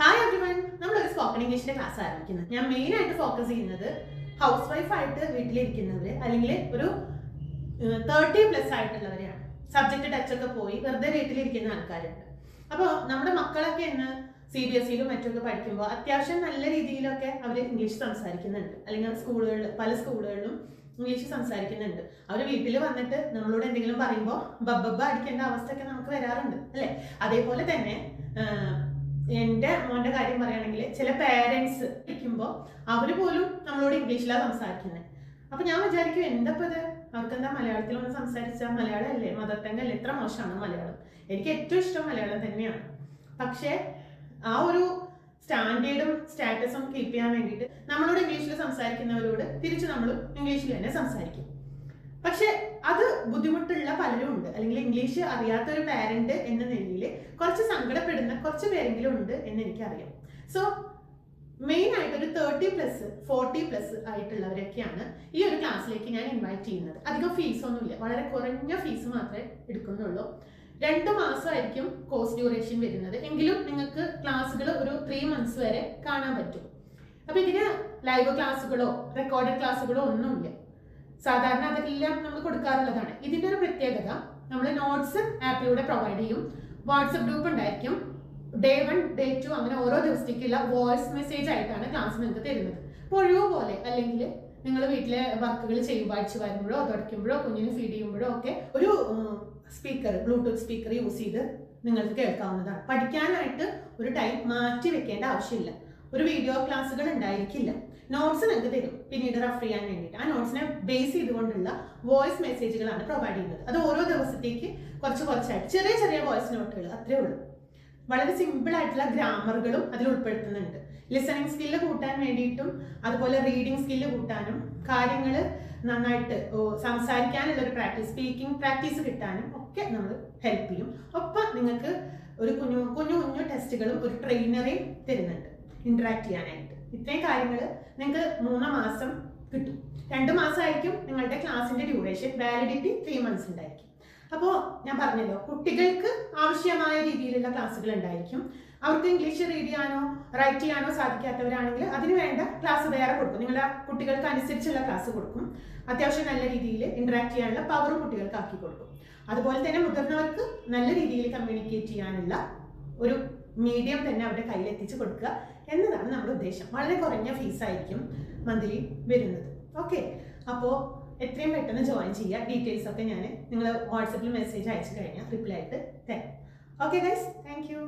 Hi everyone, നമ്മളൊരു spoken ഇംഗ്ലീഷിന്റെ class ആരംഭിക്കുന്നത്. ഞാൻ മെയിൻ ആയിട്ട് ഫോക്കസ് ചെയ്യുന്നത് ഹൗസ് വൈഫ് ആയിട്ട് വീട്ടിലിരിക്കുന്നവര് അല്ലെങ്കിൽ ഒരു 30+ ആയിട്ടുള്ളവരെയാണ്. സബ്ജക്ട് ടച്ച് ഒക്കെ പോയി വെറുതെ വീട്ടിലിരിക്കുന്ന ആൾക്കാരുണ്ട്. അപ്പോൾ നമ്മുടെ മക്കളൊക്കെ ഇന്ന് CBSEയിലും മറ്റൊക്കെ പഠിക്കുമ്പോൾ അത്യാവശ്യം നല്ല രീതിയിലൊക്കെ അവർ ഇംഗ്ലീഷ് സംസാരിക്കുന്നുണ്ട്. അല്ലെങ്കിൽ പല സ്കൂളുകളിലും ഇംഗ്ലീഷ് സംസാരിക്കുന്നുണ്ട്. അവർ വീട്ടിൽ വന്നിട്ട് നമ്മളോട് എന്തെങ്കിലും പറയുമ്പോൾ ബബ്ബ അടിക്കേണ്ട അവസ്ഥയൊക്കെ നമുക്ക് വരാറുണ്ട് അല്ലേ? അതേപോലെ തന്നെ എൻ്റെ മോൻ്റെ കാര്യം പറയുകയാണെങ്കിൽ ചില പേരൻസ് ഇരിക്കുമ്പോൾ അവർ പോലും നമ്മളോട് ഇംഗ്ലീഷിലാണ് സംസാരിക്കുന്നത്. അപ്പൊ ഞാൻ വിചാരിക്കും, എന്തപ്പോൾ ഇത്, അവർക്കെന്താ മലയാളത്തിലൊന്ന് സംസാരിച്ചാൽ? മലയാളം അല്ലേ, മദർ ടങ് അല്ലേ, എത്ര മോശമാണ് മലയാളം. എനിക്ക് ഏറ്റവും ഇഷ്ടം മലയാളം തന്നെയാണ്. പക്ഷേ ആ ഒരു സ്റ്റാൻഡേർഡും സ്റ്റാറ്റസും കീപ്പ് ചെയ്യാൻ വേണ്ടിയിട്ട് നമ്മളോട് ഇംഗ്ലീഷിൽ സംസാരിക്കുന്നവരോട് തിരിച്ച് നമ്മൾ ഇംഗ്ലീഷിൽ തന്നെ സംസാരിക്കും. പക്ഷെ അത് ബുദ്ധിമുട്ടുള്ള പലരും ഉണ്ട്, അല്ലെങ്കിൽ ഇംഗ്ലീഷ് അറിയാത്ത ഒരു പാരന്റ് എന്ന നിലയിൽ കുറച്ച് സങ്കടപ്പെടുന്ന കുറച്ച് പേരെങ്കിലും ഉണ്ട് എന്ന് എനിക്കറിയാം. സോ മെയിൻ ആയിട്ട് ഒരു 30+, 40+ ആയിട്ടുള്ളവരൊക്കെയാണ് ഈ ഒരു ക്ലാസ്സിലേക്ക് ഞാൻ ഇൻവൈറ്റ് ചെയ്യുന്നത്. അധികം ഫീസൊന്നുമില്ല, വളരെ കുറഞ്ഞ ഫീസ് മാത്രമേ എടുക്കുന്നുള്ളൂ. 2 മാസമായിരിക്കും കോഴ്സ് ഡ്യൂറേഷൻ വരുന്നത്. എങ്കിലും നിങ്ങൾക്ക് ക്ലാസ്സുകൾ ഒരു 3 months വരെ കാണാൻ പറ്റും. അപ്പൊ ഇതിന് ലൈവ് ക്ലാസ്സുകളോ റെക്കോർഡഡ് ക്ലാസ്സുകളോ ഒന്നുമില്ല. സാധാരണ അതെല്ലാം നമ്മൾ കൊടുക്കാറുള്ളതാണ്. ഇതിന്റെ ഒരു പ്രത്യേകത, നമ്മൾ നോട്ട്സ് ആപ്പിലൂടെ പ്രൊവൈഡ് ചെയ്യും. വാട്സപ്പ് ഗ്രൂപ്പ് ഉണ്ടായിരിക്കും. Day 1, Day 2 അങ്ങനെ ഓരോ ദിവസത്തേക്കുള്ള വോയിസ് മെസ്സേജ് ആയിട്ടാണ് ക്ലാസ് നിങ്ങൾക്ക് തരുന്നത്. അപ്പോൾ ഒഴിവ് പോലെ, അല്ലെങ്കിൽ നിങ്ങൾ വീട്ടിലെ വർക്കുകൾ ചെയ്യുമ്പോൾ, അടിച്ചു വരുമ്പോഴോ തുടയ്ക്കുമ്പോഴോ കുഞ്ഞിന് ഫീഡ് ചെയ്യുമ്പോഴോ ഒക്കെ ഒരു ബ്ലൂടൂത്ത് സ്പീക്കർ യൂസ് ചെയ്ത് നിങ്ങൾക്ക് കേൾക്കാവുന്നതാണ്. പഠിക്കാനായിട്ട് ഒരു ടൈം മാറ്റി വെക്കേണ്ട ആവശ്യമില്ല. ഒരു വീഡിയോ ക്ലാസ്സുകൾ ഉണ്ടായിരിക്കില്ല. നോട്ട്സ് നിങ്ങൾക്ക് തരും പിന്നീട് റെഫർ ചെയ്യാൻ വേണ്ടിയിട്ട്. ആ നോട്ട്സിനെ ബേസ് ചെയ്തുകൊണ്ടുള്ള വോയിസ് മെസ്സേജുകളാണ് പ്രൊവൈഡ് ചെയ്യുന്നത്. അത് ഓരോ ദിവസത്തേക്ക് കുറച്ചായിട്ട് ചെറിയ ചെറിയ വോയിസ് നോട്ടുകൾ, അത്രേ ഉള്ളൂ. വളരെ സിമ്പിൾ ആയിട്ടുള്ള ഗ്രാമറുകളും അതിൽ ഉൾപ്പെടുത്തുന്നുണ്ട്. ലിസണിങ് സ്കില്ല് കൂട്ടാൻ വേണ്ടിയിട്ടും അതുപോലെ റീഡിങ് സ്കില്ല് കൂട്ടാനും കാര്യങ്ങൾ നന്നായിട്ട് സംസാരിക്കാനുള്ളൊരു സ്പീക്കിംഗ് പ്രാക്ടീസ് കിട്ടാനും ഒക്കെ നമ്മൾ ഹെൽപ്പ് ചെയ്യും. ഒപ്പം നിങ്ങൾക്ക് ഒരു കുഞ്ഞു ടെസ്റ്റുകളും ഒരു ട്രെയിനറെയും തരുന്നുണ്ട് ഇന്ററാക്ട് ചെയ്യാനായിട്ട്. ഇത്രയും കാര്യങ്ങൾ നിങ്ങൾക്ക് 3 മാസം കിട്ടും. 2 മാസമായിരിക്കും നിങ്ങളുടെ ക്ലാസിന്റെ ഡ്യൂറേഷൻ. വാലിഡിറ്റി 3 months ഉണ്ടായിരിക്കും. അപ്പോൾ ഞാൻ പറഞ്ഞല്ലോ, കുട്ടികൾക്ക് ആവശ്യമായ രീതിയിലുള്ള ക്ലാസ്സുകൾ ഉണ്ടായിരിക്കും. അവർക്ക് ഇംഗ്ലീഷ് റീഡ് ചെയ്യാനോ റൈറ്റ് ചെയ്യാനോ സാധിക്കാത്തവരാണെങ്കിൽ അതിന് വേണ്ട ക്ലാസ് വേറെ കൊടുക്കും. നിങ്ങളുടെ കുട്ടികൾക്ക് അനുസരിച്ചുള്ള ക്ലാസ് കൊടുക്കും. അത്യാവശ്യം നല്ല രീതിയിൽ ഇന്ററാക്ട് ചെയ്യാനുള്ള പവറും കുട്ടികൾക്ക് ആക്കി കൊടുക്കും. അതുപോലെ തന്നെ മുതിർന്നവർക്ക് നല്ല രീതിയിൽ കമ്മ്യൂണിക്കേറ്റ് ചെയ്യാനുള്ള ഒരു മീഡിയം തന്നെ അവരുടെ കയ്യിൽ എത്തിച്ചു കൊടുക്കുക എന്നതാണ് നമ്മുടെ ഉദ്ദേശം. വളരെ കുറഞ്ഞ ഫീസായിരിക്കും മന്ത്ലി വരുന്നത്. ഓക്കെ, അപ്പോൾ എത്രയും പെട്ടെന്ന് ജോയിൻ ചെയ്യുക. ഡീറ്റെയിൽസ് ഒക്കെ ഞാൻ നിങ്ങൾ വാട്സപ്പിൽ മെസ്സേജ് അയച്ചു കഴിഞ്ഞാൽ റിപ്ലൈ ആയിട്ട് തരാം. Okay guys, thank you.